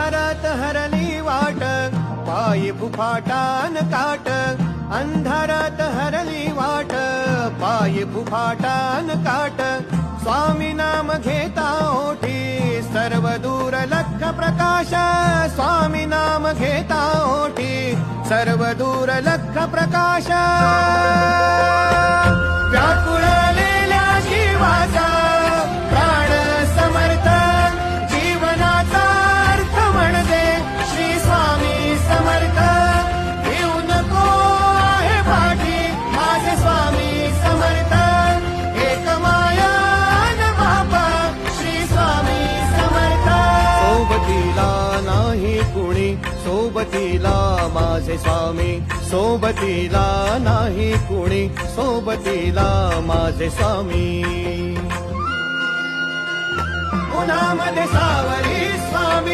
अंधारात हरली वाट पायी फुफाटान काट अंधारात हरली वाट पायी फुफाटान काट स्वामी नाम घेता ओठी सर्व दूर लख प्रकाश स्वामी नाम घेता ओठी सर्व दूर लख प्रकाश व्याकुळलेल्या जीवाचा प्राण समर्थ जीवनाचा अर्थ म्हणजे श्री स्वामी समर्थ घेऊ नको आहे पाठी माझे स्वामी समर्थ एक माया न बापा श्री स्वामी समर्थ सोबतीला नाही कुणी सोबतीला माझे स्वामी सोबतीला नाही कुणी सोबतीला माझे स्वामी उन्हामध्ये सावरी स्वामी